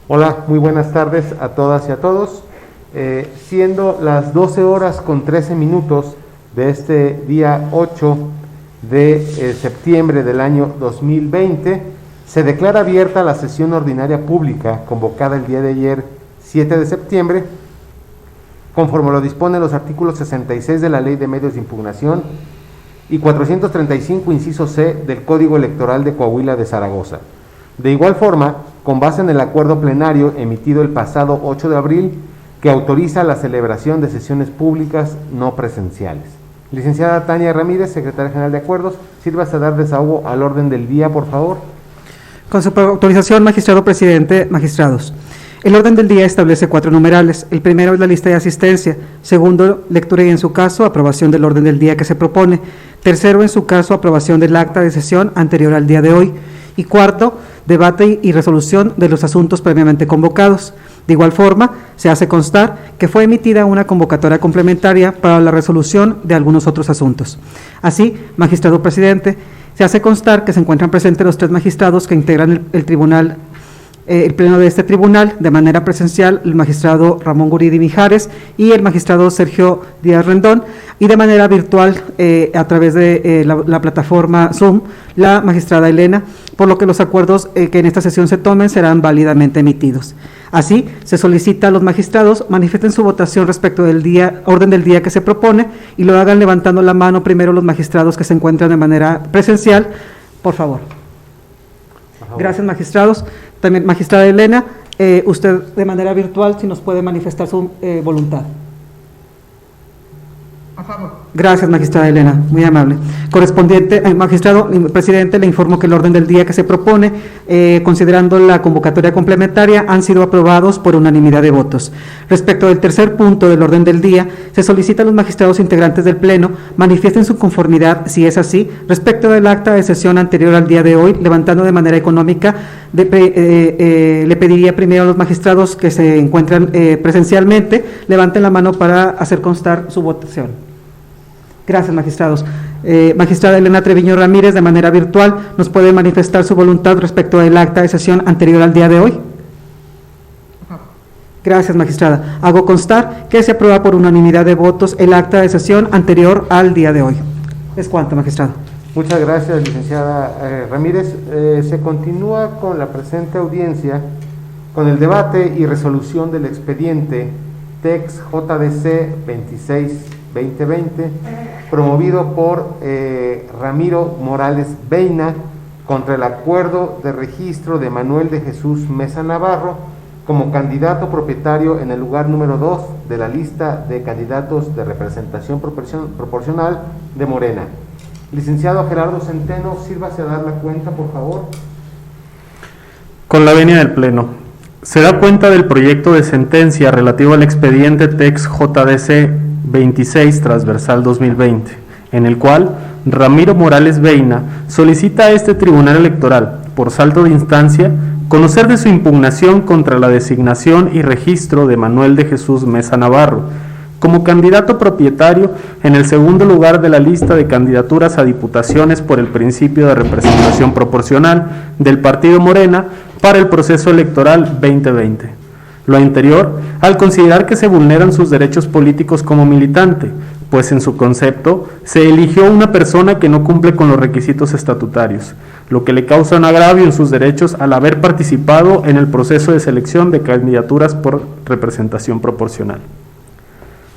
Hola, muy buenas tardes a todas y a todos. Siendo las 12 horas con 13 minutos de este día 8 de septiembre del año 2020, se declara abierta la sesión ordinaria pública convocada el día de ayer, 7 de septiembre, conforme lo disponen los artículos 66 de la Ley de Medios de Impugnación y 435, inciso C, del Código Electoral de Coahuila de Zaragoza. De igual forma, con base en el acuerdo plenario emitido el pasado 8 de abril, que autoriza la celebración de sesiones públicas no presenciales. Licenciada Tania Ramírez, Secretaria General de Acuerdos, sírvase a dar desahogo al orden del día, por favor. Con su autorización, magistrado presidente, magistrados. El orden del día establece 4 numerales. El primero es la lista de asistencia. Segundo, lectura y en su caso, aprobación del orden del día que se propone. Tercero, en su caso, aprobación del acta de sesión anterior al día de hoy. Y cuarto, debate y resolución de los asuntos previamente convocados. De igual forma, se hace constar que fue emitida una convocatoria complementaria para la resolución de algunos otros asuntos. Así, magistrado presidente, se hace constar que se encuentran presentes los 3 magistrados que integran el pleno de este tribunal, de manera presencial el magistrado Ramón Guridi Mijares y el magistrado Sergio Díaz Rendón, y de manera virtual a través de la plataforma Zoom, la magistrada Elena, por lo que los acuerdos que en esta sesión se tomen serán válidamente emitidos. Así, se solicita a los magistrados manifiesten su votación respecto del orden del día que se propone y lo hagan levantando la mano primero los magistrados que se encuentran de manera presencial, por favor. Gracias, magistrados. También, magistrada Elena, usted de manera virtual, si nos puede manifestar su voluntad. A favor. Gracias, magistrada Elena, muy amable. Correspondiente, magistrado presidente, le informo que el orden del día que se propone, considerando la convocatoria complementaria, han sido aprobados por unanimidad de votos. Respecto del tercer punto del orden del día, se solicita a los magistrados integrantes del Pleno manifiesten su conformidad, si es así, respecto del acta de sesión anterior al día de hoy, levantando de manera económica. Le pediría primero a los magistrados que se encuentran presencialmente, levanten la mano para hacer constar su votación. Gracias, magistrados. Magistrada Elena Treviño Ramírez, de manera virtual, ¿nos puede manifestar su voluntad respecto del acta de sesión anterior al día de hoy? Gracias, magistrada. Hago constar que se aprueba por unanimidad de votos el acta de sesión anterior al día de hoy. Es cuanto, magistrado. Muchas gracias, licenciada Ramírez. Se continúa con la presente audiencia con el debate y resolución del expediente TEX JDC 26-2020, promovido por Ramiro Morales Beina contra el acuerdo de registro de Manuel de Jesús Mesa Navarro como candidato propietario en el lugar número 2 de la lista de candidatos de representación proporcional de Morena. Licenciado Gerardo Centeno, sírvase a dar la cuenta, por favor. Con la venia del Pleno. Se da cuenta del proyecto de sentencia relativo al expediente TEX JDC 26 transversal 2020, en el cual Ramiro Morales Beina solicita a este tribunal electoral, por salto de instancia, conocer de su impugnación contra la designación y registro de Manuel de Jesús Mesa Navarro como candidato propietario en el segundo lugar de la lista de candidaturas a diputaciones por el principio de representación proporcional del partido Morena para el proceso electoral 2020. Lo anterior, al considerar que se vulneran sus derechos políticos como militante, pues en su concepto se eligió una persona que no cumple con los requisitos estatutarios, lo que le causa un agravio en sus derechos al haber participado en el proceso de selección de candidaturas por representación proporcional.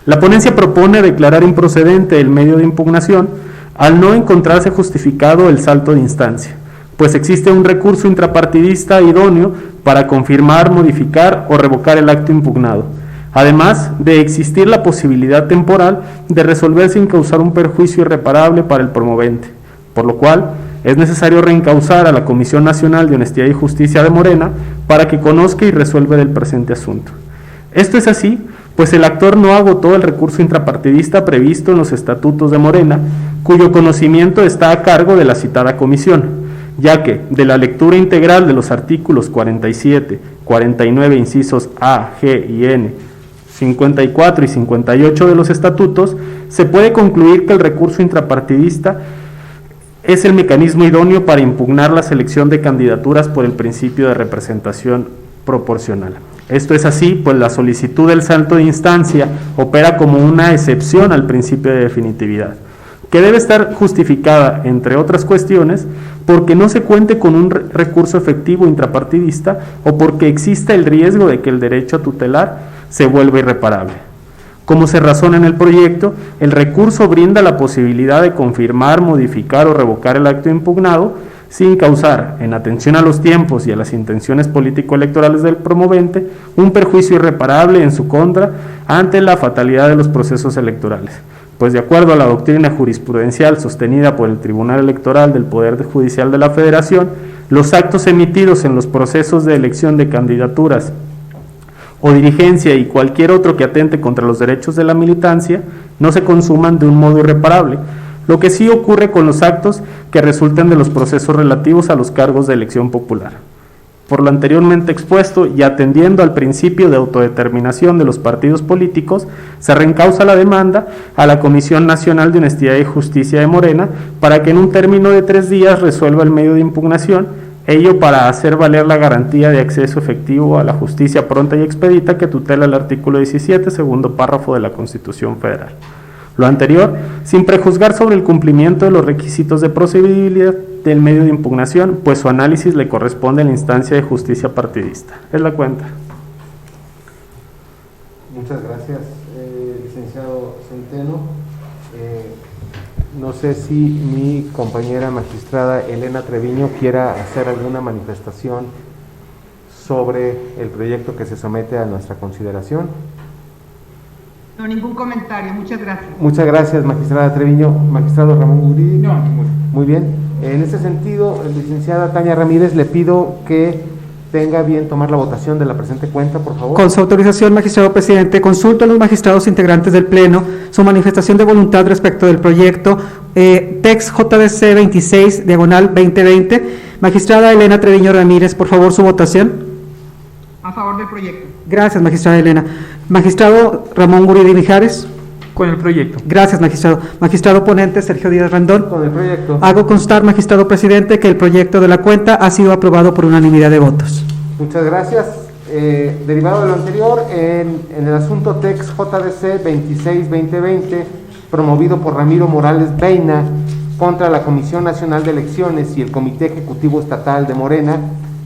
La ponencia propone declarar improcedente el medio de impugnación al no encontrarse justificado el salto de instancia, pues existe un recurso intrapartidista idóneo para confirmar, modificar o revocar el acto impugnado, además de existir la posibilidad temporal de resolver sin causar un perjuicio irreparable para el promovente, por lo cual es necesario reencauzar a la Comisión Nacional de Honestidad y Justicia de Morena para que conozca y resuelva el presente asunto. Esto es así, pues el actor no agotó el recurso intrapartidista previsto en los estatutos de Morena, cuyo conocimiento está a cargo de la citada comisión, ya que de la lectura integral de los artículos 47, 49, incisos A, G y N, 54 y 58 de los estatutos, se puede concluir que el recurso intrapartidista es el mecanismo idóneo para impugnar la selección de candidaturas por el principio de representación proporcional. Esto es así, pues la solicitud del salto de instancia opera como una excepción al principio de definitividad, que debe estar justificada, entre otras cuestiones, porque no se cuente con un recurso efectivo intrapartidista o porque exista el riesgo de que el derecho a tutelar se vuelva irreparable. Como se razona en el proyecto, el recurso brinda la posibilidad de confirmar, modificar o revocar el acto impugnado sin causar, en atención a los tiempos y a las intenciones político-electorales del promovente, un perjuicio irreparable en su contra ante la fatalidad de los procesos electorales. Pues de acuerdo a la doctrina jurisprudencial sostenida por el Tribunal Electoral del Poder Judicial de la Federación, los actos emitidos en los procesos de elección de candidaturas o dirigencia y cualquier otro que atente contra los derechos de la militancia no se consuman de un modo irreparable, lo que sí ocurre con los actos que resulten de los procesos relativos a los cargos de elección popular. Por lo anteriormente expuesto y atendiendo al principio de autodeterminación de los partidos políticos, se reencausa la demanda a la Comisión Nacional de Honestidad y Justicia de Morena para que en un término de 3 días resuelva el medio de impugnación, ello para hacer valer la garantía de acceso efectivo a la justicia pronta y expedita que tutela el artículo 17, segundo párrafo de la Constitución Federal. Lo anterior, sin prejuzgar sobre el cumplimiento de los requisitos de procedibilidad del medio de impugnación, pues su análisis le corresponde a la instancia de justicia partidista. Es la cuenta. Muchas gracias, licenciado Centeno. No sé si mi compañera magistrada Elena Treviño quiera hacer alguna manifestación sobre el proyecto que se somete a nuestra consideración. No, ningún comentario, muchas gracias. Muchas gracias, magistrada Treviño. Magistrado Ramón Guridi. No, ninguno. Muy bien. En ese sentido, licenciada Tania Ramírez, le pido que tenga bien tomar la votación de la presente cuenta, por favor. Con su autorización, magistrado presidente, consulto a los magistrados integrantes del Pleno su manifestación de voluntad respecto del proyecto TEX JDC 26, diagonal 2020. Magistrada Elena Treviño Ramírez, por favor, su votación. A favor del proyecto. Gracias, magistrada Elena. Magistrado Ramón Guridi Mijares. Con el proyecto. Gracias, magistrado. Magistrado ponente Sergio Díaz Randón. Con el proyecto. Hago constar, magistrado presidente, que el proyecto de la cuenta ha sido aprobado por unanimidad de votos. Muchas gracias. Derivado de lo anterior, en el asunto TEX JDC 26-2020, promovido por Ramiro Morales Beina contra la Comisión Nacional de Elecciones y el Comité Ejecutivo Estatal de Morena,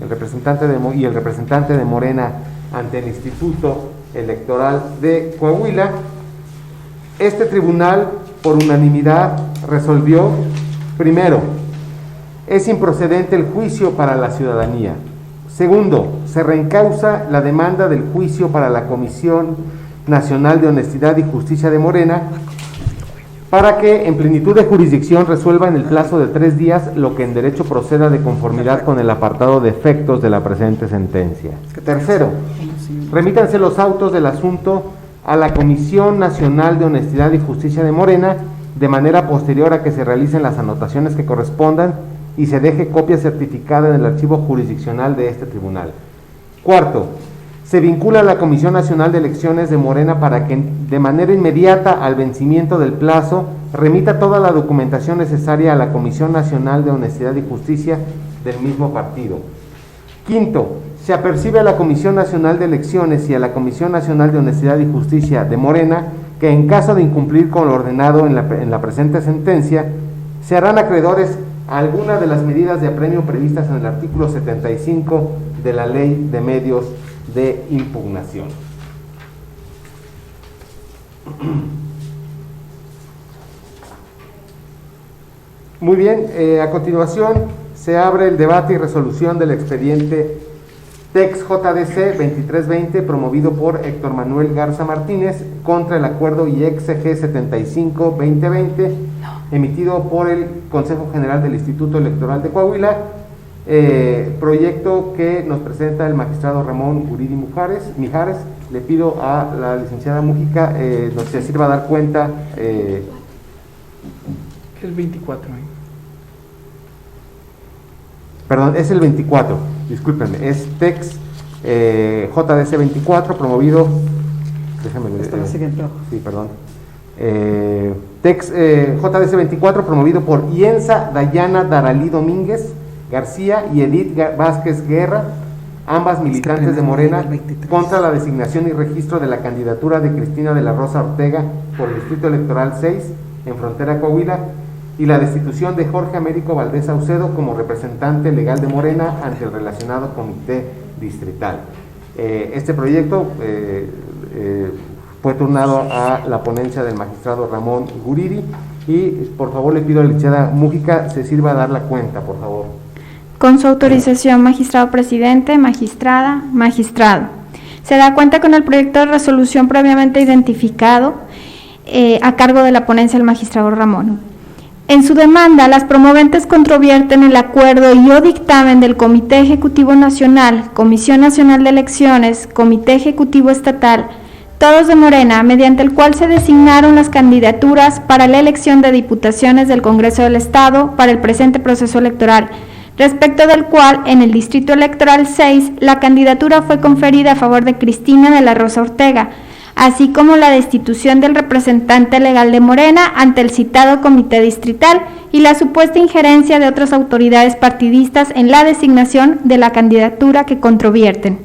el representante de Morena ante el Instituto Electoral de Coahuila, este tribunal por unanimidad resolvió: primero, es improcedente el juicio para la ciudadanía. Segundo, se reencausa la demanda del juicio para la Comisión Nacional de Honestidad y Justicia de Morena para que en plenitud de jurisdicción resuelva en el plazo de 3 días lo que en derecho proceda de conformidad con el apartado de efectos de la presente sentencia. Tercero, remítanse los autos del asunto a la Comisión Nacional de Honestidad y Justicia de Morena de manera posterior a que se realicen las anotaciones que correspondan y se deje copia certificada en el archivo jurisdiccional de este tribunal. Cuarto, se vincula a la Comisión Nacional de Elecciones de Morena para que de manera inmediata al vencimiento del plazo remita toda la documentación necesaria a la Comisión Nacional de Honestidad y Justicia del mismo partido. Quinto, se apercibe a la Comisión Nacional de Elecciones y a la Comisión Nacional de Honestidad y Justicia de Morena que en caso de incumplir con lo ordenado en la presente sentencia, se harán acreedores a alguna de las medidas de apremio previstas en el artículo 75 de la Ley de Medios de Impugnación. Muy bien, a continuación se abre el debate y resolución del expediente TEX JDC 2320 promovido por Héctor Manuel Garza Martínez contra el acuerdo IEXG 75-2020 emitido por el Consejo General del Instituto Electoral de Coahuila, proyecto que nos presenta el magistrado Ramón Guridi Mijares. Le pido a la licenciada Mújica nos sirva a dar cuenta. El 24. Perdón, es el 24, discúlpenme, es TEX JDC 24 promovido, déjame ver. Está en la siguiente hoja. Sí, perdón. TEX JDC 24 promovido por Ienza Dayana Daralí Domínguez García y Edith Vázquez Guerra ambas militantes de Morena, contra la designación y registro de la candidatura de Cristina de la Rosa Ortega por el Distrito Electoral 6 en Frontera Coahuila, y la destitución de Jorge Américo Valdés Saucedo como representante legal de Morena ante el relacionado comité distrital. Este proyecto fue turnado a la ponencia del magistrado Ramón Guridi, y por favor le pido a la licenciada Mújica se sirva a dar la cuenta, por favor. Con su autorización, magistrado presidente, magistrada, magistrado. Se da cuenta con el proyecto de resolución previamente identificado a cargo de la ponencia del magistrado Ramón. En su demanda, las promoventes controvierten el acuerdo y o dictamen del Comité Ejecutivo Nacional, Comisión Nacional de Elecciones, Comité Ejecutivo Estatal, todos de Morena, mediante el cual se designaron las candidaturas para la elección de diputaciones del Congreso del Estado para el presente proceso electoral, respecto del cual, en el Distrito Electoral 6, la candidatura fue conferida a favor de Cristina de la Rosa Ortega, así como la destitución del representante legal de Morena ante el citado comité distrital y la supuesta injerencia de otras autoridades partidistas en la designación de la candidatura que controvierten.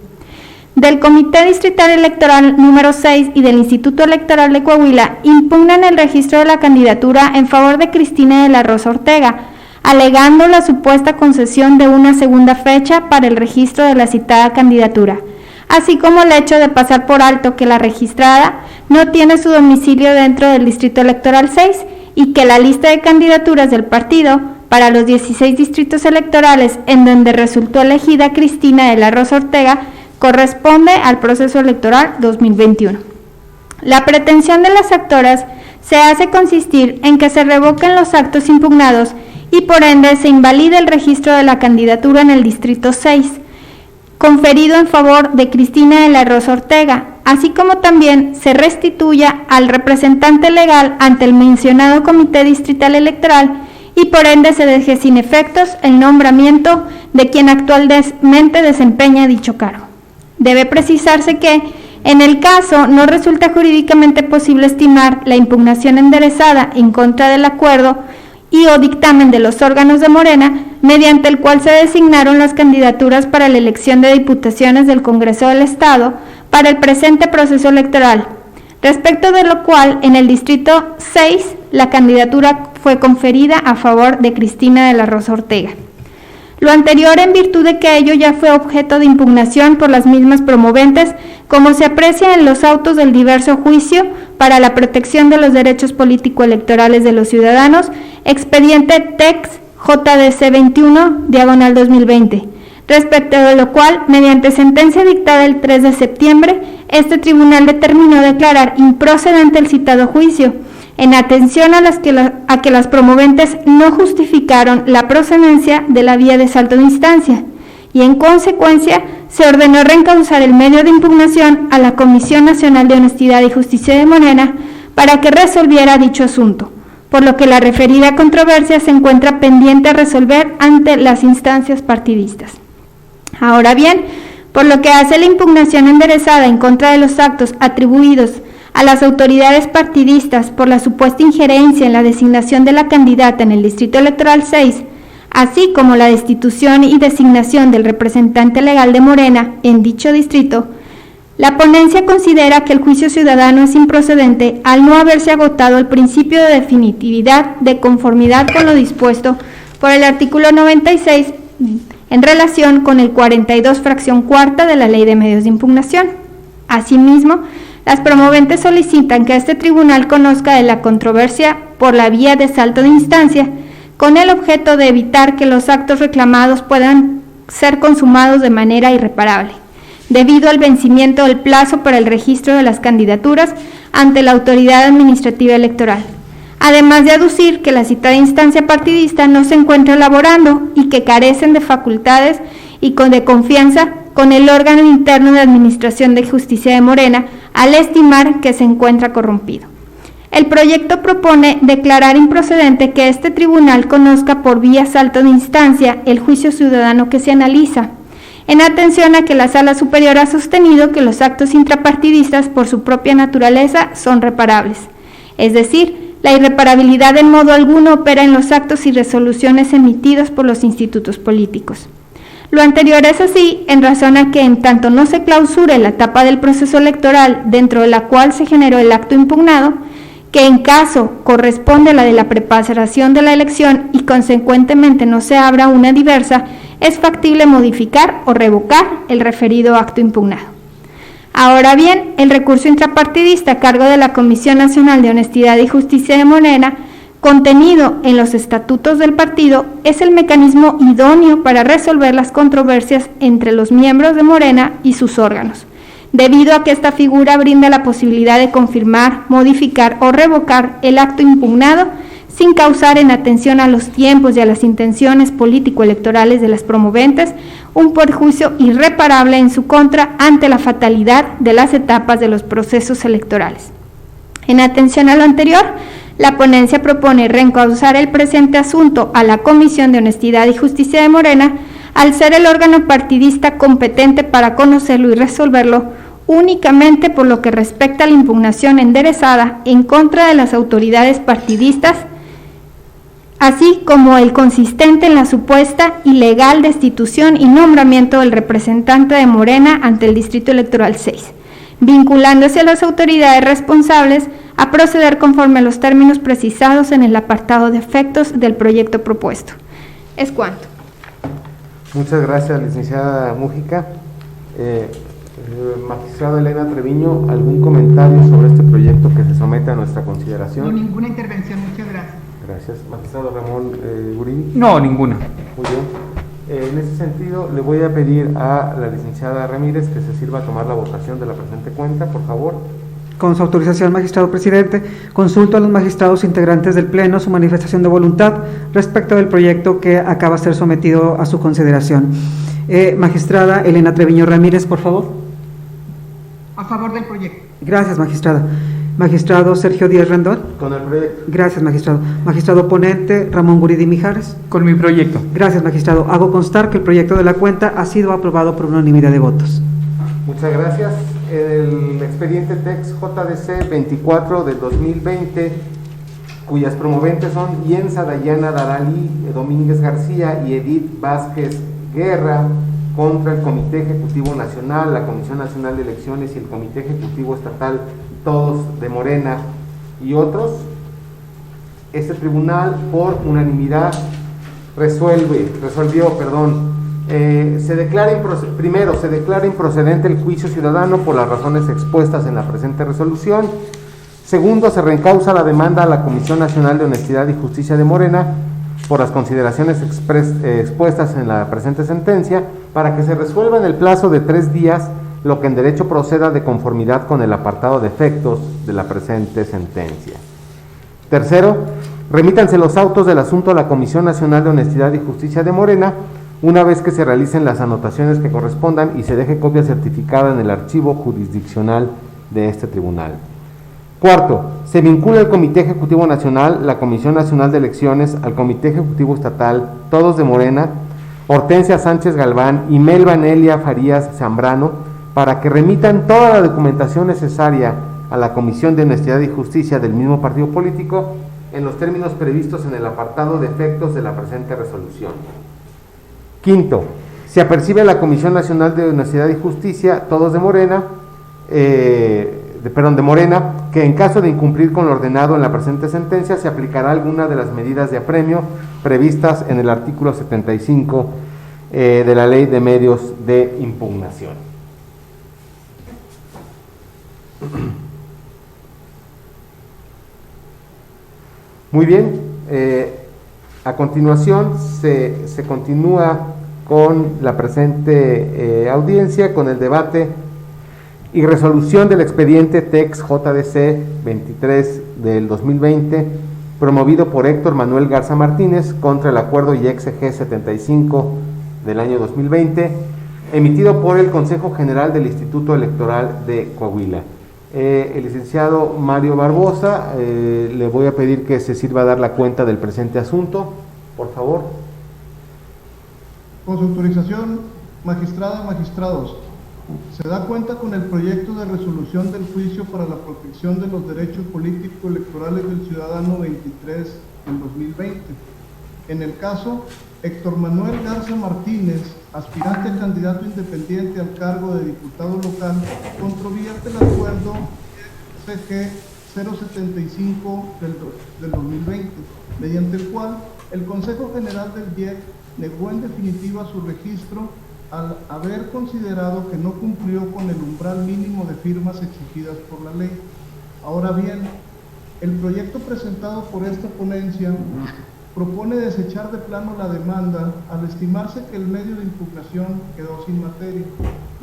Del Comité Distrital Electoral número 6 y del Instituto Electoral de Coahuila impugnan el registro de la candidatura en favor de Cristina de la Rosa Ortega, alegando la supuesta concesión de una segunda fecha para el registro de la citada candidatura, así como el hecho de pasar por alto que la registrada no tiene su domicilio dentro del Distrito Electoral 6 y que la lista de candidaturas del partido para los 16 distritos electorales en donde resultó elegida Cristina de la Rosa Ortega corresponde al proceso electoral 2021. La pretensión de las actoras se hace consistir en que se revoquen los actos impugnados y por ende se invalide el registro de la candidatura en el Distrito 6, conferido en favor de Cristina de la Rosa Ortega, así como también se restituya al representante legal ante el mencionado Comité Distrital Electoral y por ende se deje sin efectos el nombramiento de quien actualmente desempeña dicho cargo. Debe precisarse que, en el caso, no resulta jurídicamente posible estimar la impugnación enderezada en contra del acuerdo y o dictamen de los órganos de Morena, mediante el cual se designaron las candidaturas para la elección de diputaciones del Congreso del Estado para el presente proceso electoral, respecto de lo cual, en el Distrito 6, la candidatura fue conferida a favor de Cristina de la Rosa Ortega. Lo anterior en virtud de que ello ya fue objeto de impugnación por las mismas promoventes, como se aprecia en los autos del diverso juicio para la protección de los derechos político-electorales de los ciudadanos, expediente TEX JDC 21/2020, respecto de lo cual, mediante sentencia dictada el 3 de septiembre, este tribunal determinó declarar improcedente el citado juicio, en atención a que las promoventes no justificaron la procedencia de la vía de salto de instancia, y en consecuencia se ordenó reencauzar el medio de impugnación a la Comisión Nacional de Honestidad y Justicia de Morena para que resolviera dicho asunto, por lo que la referida controversia se encuentra pendiente a resolver ante las instancias partidistas. Ahora bien, por lo que hace la impugnación enderezada en contra de los actos atribuidos a las autoridades partidistas por la supuesta injerencia en la designación de la candidata en el Distrito Electoral 6, así como la destitución y designación del representante legal de Morena en dicho distrito, la ponencia considera que el juicio ciudadano es improcedente al no haberse agotado el principio de definitividad de conformidad con lo dispuesto por el artículo 96 en relación con el 42 fracción cuarta de la Ley de Medios de Impugnación. Asimismo, las promoventes solicitan que este tribunal conozca de la controversia por la vía de salto de instancia, con el objeto de evitar que los actos reclamados puedan ser consumados de manera irreparable, debido al vencimiento del plazo para el registro de las candidaturas ante la autoridad administrativa electoral, además de aducir que la citada instancia partidista no se encuentra elaborando y que carecen de facultades y de confianza con el órgano interno de Administración de Justicia de Morena, al estimar que se encuentra corrompido. El proyecto propone declarar improcedente que este tribunal conozca por vía salto de instancia el juicio ciudadano que se analiza, en atención a que la Sala Superior ha sostenido que los actos intrapartidistas por su propia naturaleza son reparables, es decir, la irreparabilidad en modo alguno opera en los actos y resoluciones emitidos por los institutos políticos. Lo anterior es así en razón a que en tanto no se clausure la etapa del proceso electoral dentro de la cual se generó el acto impugnado, que en caso corresponde a la de la preparación de la elección y consecuentemente no se abra una diversa, es factible modificar o revocar el referido acto impugnado. Ahora bien, el recurso intrapartidista a cargo de la Comisión Nacional de Honestidad y Justicia de Morena, contenido en los estatutos del partido, es el mecanismo idóneo para resolver las controversias entre los miembros de Morena y sus órganos, debido a que esta figura brinda la posibilidad de confirmar, modificar o revocar el acto impugnado sin causar, en atención a los tiempos y a las intenciones político-electorales de las promoventes, un perjuicio irreparable en su contra ante la fatalidad de las etapas de los procesos electorales. En atención a lo anterior, la ponencia propone reencauzar el presente asunto a la Comisión de Honestidad y Justicia de Morena, al ser el órgano partidista competente para conocerlo y resolverlo, únicamente por lo que respecta a la impugnación enderezada en contra de las autoridades partidistas, así como el consistente en la supuesta ilegal destitución y nombramiento del representante de Morena ante el Distrito Electoral 6, vinculándose a las autoridades responsables a proceder conforme a los términos precisados en el apartado de efectos del proyecto propuesto. Es cuanto. Muchas gracias, licenciada Mújica. Magistrada Elena Treviño, ¿algún comentario sobre este proyecto que se somete a nuestra consideración? No, ninguna intervención, muchas gracias. Gracias. Magistrado Ramón Guridi. No, ninguna. Muy bien. En ese sentido, le voy a pedir a la licenciada Ramírez que se sirva a tomar la votación de la presente cuenta, por favor. Con su autorización, magistrado presidente, consulto a los magistrados integrantes del Pleno su manifestación de voluntad respecto del proyecto que acaba de ser sometido a su consideración. Magistrada Elena Treviño Ramírez, por favor. A favor del proyecto. Gracias, magistrada. Magistrado Sergio Díaz Rendón. Con el proyecto. Gracias, magistrado. Magistrado ponente Ramón Guridi Mijares. Con mi proyecto. Gracias, magistrado. Hago constar que el proyecto de la cuenta ha sido aprobado por unanimidad de votos. Muchas gracias. El expediente TEX JDC 24 del 2020, cuyas promoventes son Yensa Dayana Darali Domínguez García y Edith Vázquez Guerra, contra el Comité Ejecutivo Nacional, la Comisión Nacional de Elecciones y el Comité Ejecutivo Estatal, todos de Morena y otros. Este tribunal, por unanimidad, resolvió, se declara improcedente el juicio ciudadano por las razones expuestas en la presente resolución. Segundo, se reencausa la demanda a la Comisión Nacional de Honestidad y Justicia de Morena por las consideraciones expuestas en la presente sentencia, para que se resuelva en el plazo de 3 días lo que en derecho proceda de conformidad con el apartado de efectos de la presente sentencia. Tercero, remítanse los autos del asunto a la Comisión Nacional de Honestidad y Justicia de Morena, una vez que se realicen las anotaciones que correspondan y se deje copia certificada en el archivo jurisdiccional de este tribunal. Cuarto, se vincula el Comité Ejecutivo Nacional, la Comisión Nacional de Elecciones, al Comité Ejecutivo Estatal, todos de Morena, Hortensia Sánchez Galván y Melba Nelia Farías Zambrano, para que remitan toda la documentación necesaria a la Comisión de Honestidad y Justicia del mismo partido político en los términos previstos en el apartado de efectos de la presente resolución. Quinto, se apercibe a la Comisión Nacional de Honestidad y Justicia, todos de Morena, de Morena, que en caso de incumplir con lo ordenado en la presente sentencia, se aplicará alguna de las medidas de apremio previstas en el artículo 75 de la Ley de Medios de Impugnación. Muy bien, a continuación se continúa con la presente audiencia, con el debate y resolución del expediente TEX JDC 23 del 2020, promovido por Héctor Manuel Garza Martínez contra el acuerdo IEXG 75 del año 2020, emitido por el Consejo General del Instituto Electoral de Coahuila. El licenciado Mario Barbosa, le voy a pedir que se sirva a dar la cuenta del presente asunto, por favor. Con su autorización, magistrada, magistrados, se da cuenta con el proyecto de resolución del juicio para la protección de los derechos políticos electorales del ciudadano 23 en 2020, En el caso, Héctor Manuel Garza Martínez, aspirante a candidato independiente al cargo de diputado local, controvierte el acuerdo CG 075 del 2020, mediante el cual el Consejo General del IEC negó en definitiva su registro al haber considerado que no cumplió con el umbral mínimo de firmas exigidas por la ley. Ahora bien, el proyecto presentado por esta ponencia propone desechar de plano la demanda al estimarse que el medio de impugnación quedó sin materia.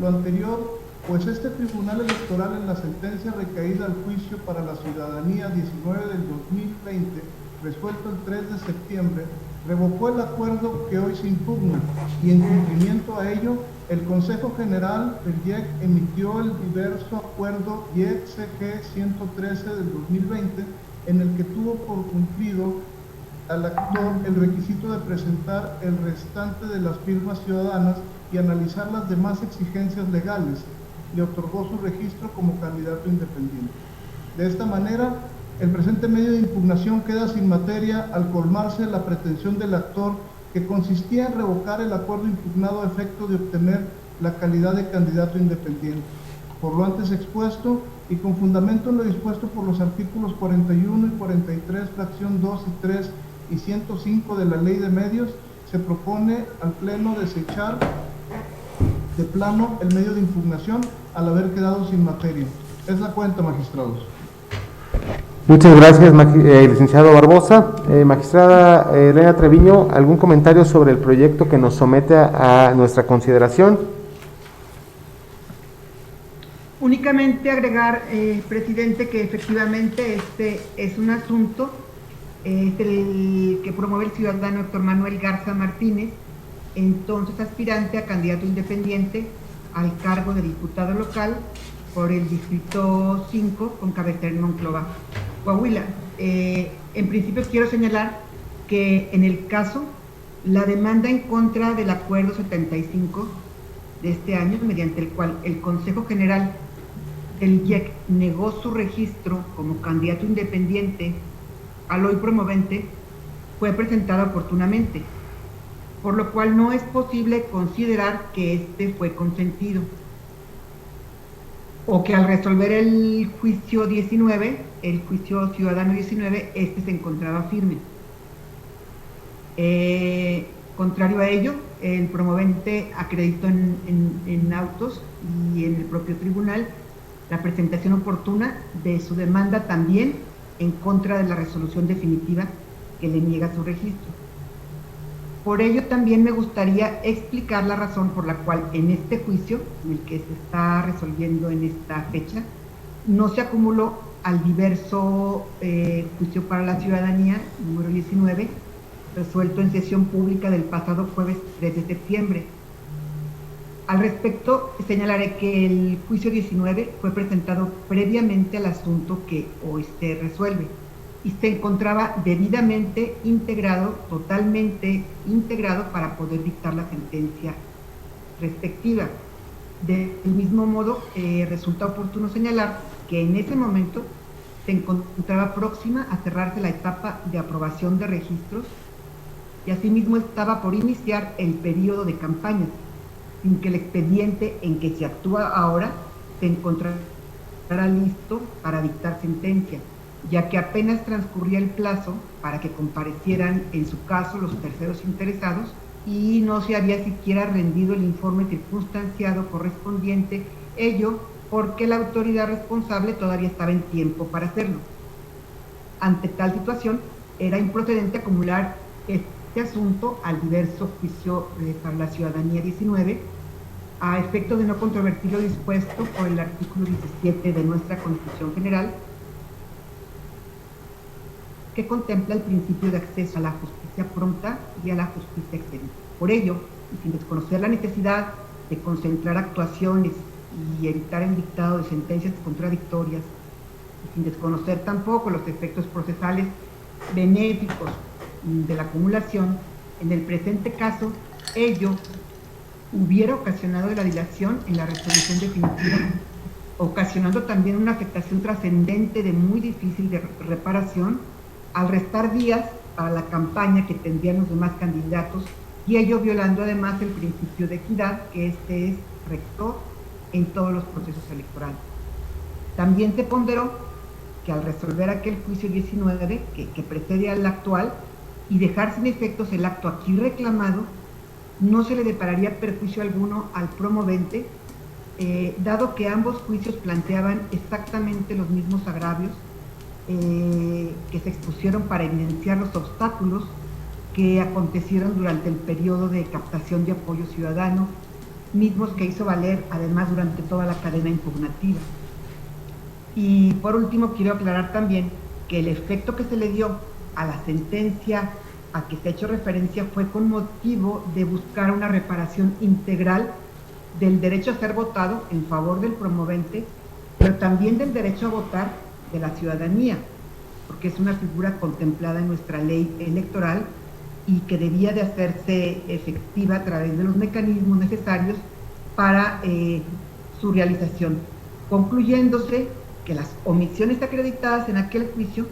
Lo anterior, pues este Tribunal Electoral en la sentencia recaída al juicio para la ciudadanía 19 del 2020, resuelto el 3 de septiembre, revocó el acuerdo que hoy se impugna y en cumplimiento a ello, el Consejo General del IEC emitió el diverso acuerdo IEC-CG 113 del 2020 en el que tuvo por cumplido al actor el requisito de presentar el restante de las firmas ciudadanas y analizar las demás exigencias legales. Le otorgó su registro como candidato independiente. De esta manera, el presente medio de impugnación queda sin materia al colmarse la pretensión del actor que consistía en revocar el acuerdo impugnado a efecto de obtener la calidad de candidato independiente. Por lo antes expuesto y con fundamento en lo dispuesto por los artículos 41 y 43, fracción 2 y 3 y 105 de la Ley de Medios, se propone al Pleno desechar de plano el medio de impugnación al haber quedado sin materia. Es la cuenta, magistrados. Muchas gracias, licenciado Barbosa. Magistrada Elena Treviño, ¿algún comentario sobre el proyecto que nos somete a nuestra consideración? Únicamente agregar, presidente, que efectivamente este es un asunto el que promueve el ciudadano Héctor Manuel Garza Martínez, entonces aspirante a candidato independiente al cargo de diputado local por el Distrito 5 con cabecera en Monclova, Coahuila. En principio quiero señalar que en el caso, la demanda en contra del Acuerdo 75 de este año, mediante el cual el Consejo General del IEC negó su registro como candidato independiente al hoy promovente, fue presentada oportunamente, por lo cual no es posible considerar que este fue consentido, o que al resolver el juicio 19, el juicio ciudadano 19, este se encontraba firme. Contrario a ello, el promovente acreditó en autos y en el propio tribunal la presentación oportuna de su demanda también en contra de la resolución definitiva que le niega su registro. Por ello también me gustaría explicar la razón por la cual en este juicio, en el que se está resolviendo en esta fecha, no se acumuló al diverso juicio para la ciudadanía, número 19, resuelto en sesión pública del pasado jueves 3 de septiembre. Al respecto, señalaré que el juicio 19 fue presentado previamente al asunto que hoy se resuelve y se encontraba debidamente integrado, totalmente integrado para poder dictar la sentencia respectiva. Del mismo modo, resulta oportuno señalar que en ese momento se encontraba próxima a cerrarse la etapa de aprobación de registros y asimismo estaba por iniciar el periodo de campaña, sin que el expediente en que se actúa ahora se encontrara listo para dictar sentencia, ya que apenas transcurría el plazo para que comparecieran en su caso los terceros interesados y no se había siquiera rendido el informe circunstanciado correspondiente, ello porque la autoridad responsable todavía estaba en tiempo para hacerlo. Ante tal situación, era improcedente acumular este asunto al diverso juicio para la ciudadanía 19, a efecto de no controvertir lo dispuesto por el artículo 17 de nuestra Constitución General, que contempla el principio de acceso a la justicia pronta y a la justicia expedita. Por ello, y sin desconocer la necesidad de concentrar actuaciones y evitar el dictado de sentencias contradictorias, y sin desconocer tampoco los efectos procesales benéficos de la acumulación, en el presente caso, ello hubiera ocasionado la dilación en la resolución definitiva, ocasionando también una afectación trascendente de muy difícil de reparación, al restar días para la campaña que tendrían los demás candidatos, y ello violando además el principio de equidad, que este es rector en todos los procesos electorales. También se ponderó que al resolver aquel juicio 19 que precede al actual y dejar sin efectos el acto aquí reclamado, no se le depararía perjuicio alguno al promovente, dado que ambos juicios planteaban exactamente los mismos agravios que se expusieron para evidenciar los obstáculos que acontecieron durante el periodo de captación de apoyo ciudadano, mismos que hizo valer además durante toda la cadena impugnativa. Y por último quiero aclarar también que el efecto que se le dio a la sentencia a que se ha hecho referencia fue con motivo de buscar una reparación integral del derecho a ser votado en favor del promovente, pero también del derecho a votar de la ciudadanía, porque es una figura contemplada en nuestra ley electoral y que debía de hacerse efectiva a través de los mecanismos necesarios para su realización, concluyéndose que las omisiones acreditadas en aquel juicio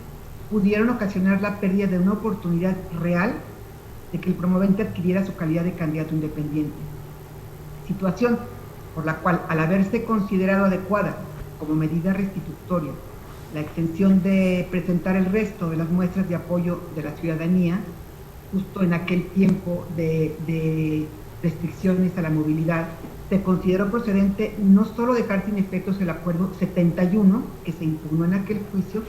pudieron ocasionar la pérdida de una oportunidad real de que el promovente adquiriera su calidad de candidato independiente. Situación por la cual, al haberse considerado adecuada como medida restitutoria la extensión de presentar el resto de las muestras de apoyo de la ciudadanía, justo en aquel tiempo de restricciones a la movilidad, se consideró procedente no solo dejar sin efectos el acuerdo 71 que se impugnó en aquel juicio,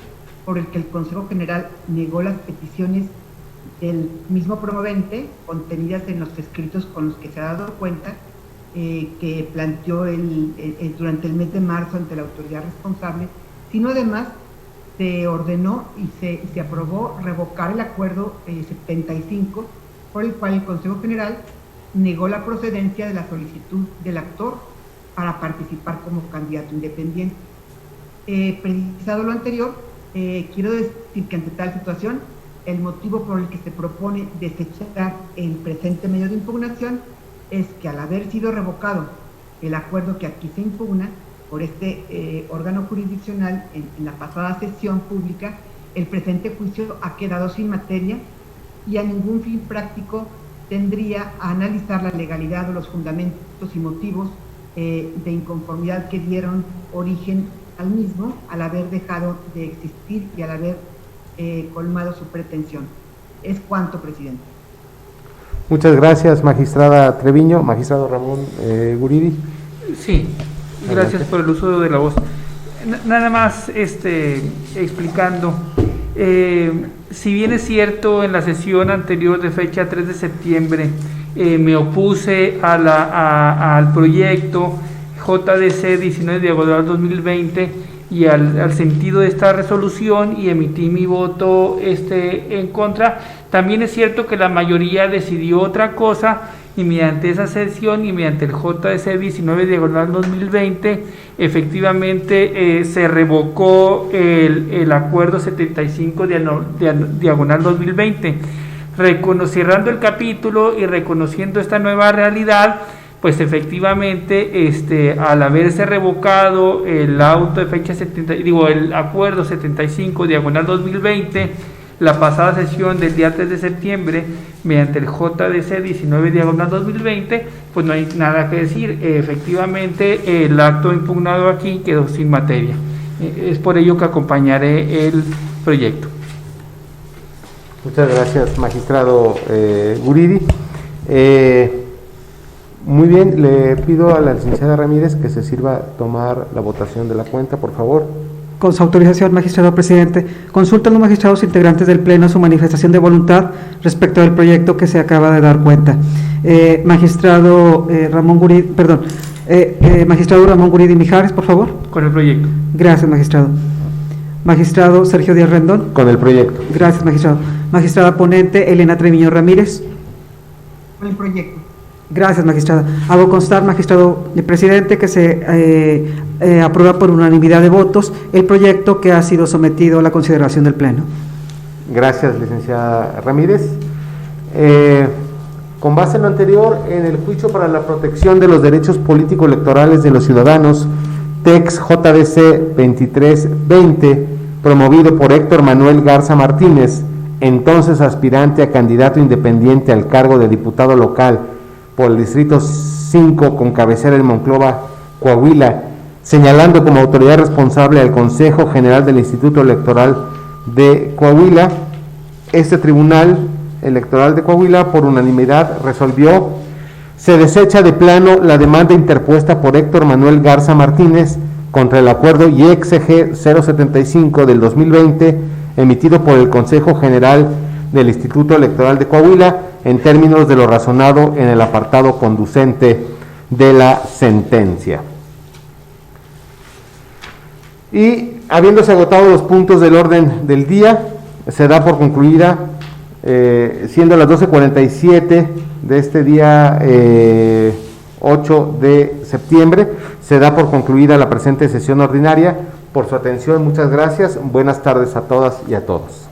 por el que el Consejo General negó las peticiones del mismo promovente contenidas en los escritos con los que se ha dado cuenta, que planteó durante el mes de marzo ante la autoridad responsable, sino además se ordenó y se aprobó revocar el acuerdo 75, por el cual el Consejo General negó la procedencia de la solicitud del actor para participar como candidato independiente. Precisado lo anterior, quiero decir que ante tal situación, el motivo por el que se propone desechar el presente medio de impugnación es que, al haber sido revocado el acuerdo que aquí se impugna por este órgano jurisdiccional en la pasada sesión pública, el presente juicio ha quedado sin materia y a ningún fin práctico tendría a analizar la legalidad o los fundamentos y motivos de inconformidad que dieron origen al mismo, al haber dejado de existir y al haber colmado su pretensión. Es cuanto, presidente. Muchas gracias, magistrada Treviño. Magistrado Ramón Guridi. Sí, gracias por el uso de la voz. Nada más explicando, si bien es cierto, en la sesión anterior de fecha 3 de septiembre me opuse al proyecto JDC 19/2020 y al sentido de esta resolución, y emití mi voto en contra, también es cierto que la mayoría decidió otra cosa, y mediante esa sesión y mediante el JDC 19/2020 efectivamente se revocó el acuerdo 75/2020, cerrando el capítulo y reconociendo esta nueva realidad. Pues efectivamente, al haberse revocado el auto de fecha el acuerdo 75/2020, la pasada sesión del día 3 de septiembre, mediante el JDC 19/2020, pues no hay nada que decir. Efectivamente, el acto impugnado aquí quedó sin materia. Es por ello que acompañaré el proyecto. Muchas gracias, magistrado Guridi. Muy bien, le pido a la licenciada Ramírez que se sirva tomar la votación de la cuenta, por favor. Con su autorización, magistrado presidente, consultan los magistrados integrantes del Pleno su manifestación de voluntad respecto del proyecto que se acaba de dar cuenta. Magistrado Ramón Guridi Mijares, por favor. Con el proyecto. Gracias, magistrado. Magistrado Sergio Díaz Rendón. Con el proyecto. Gracias, magistrado. Magistrada ponente Elena Treviño Ramírez. Con el proyecto. Gracias, magistrada. Hago constar, magistrado presidente, que se aprueba por unanimidad de votos el proyecto que ha sido sometido a la consideración del Pleno. Gracias, licenciada Ramírez. Con base en lo anterior, en el juicio para la protección de los derechos político-electorales de los ciudadanos, TEX JDC 2320, promovido por Héctor Manuel Garza Martínez, entonces aspirante a candidato independiente al cargo de diputado local por el Distrito 5 con cabecera en Monclova, Coahuila, señalando como autoridad responsable al Consejo General del Instituto Electoral de Coahuila. Este Tribunal Electoral de Coahuila, por unanimidad, resolvió: se desecha de plano la demanda interpuesta por Héctor Manuel Garza Martínez contra el acuerdo IEXG 075 del 2020, emitido por el Consejo General del Instituto Electoral de Coahuila, en términos de lo razonado en el apartado conducente de la sentencia. Y habiéndose agotado los puntos del orden del día, se da por concluida, siendo las 12:47 de este día 8 de septiembre, se da por concluida la presente sesión ordinaria. Por su atención, muchas gracias. Buenas tardes a todas y a todos.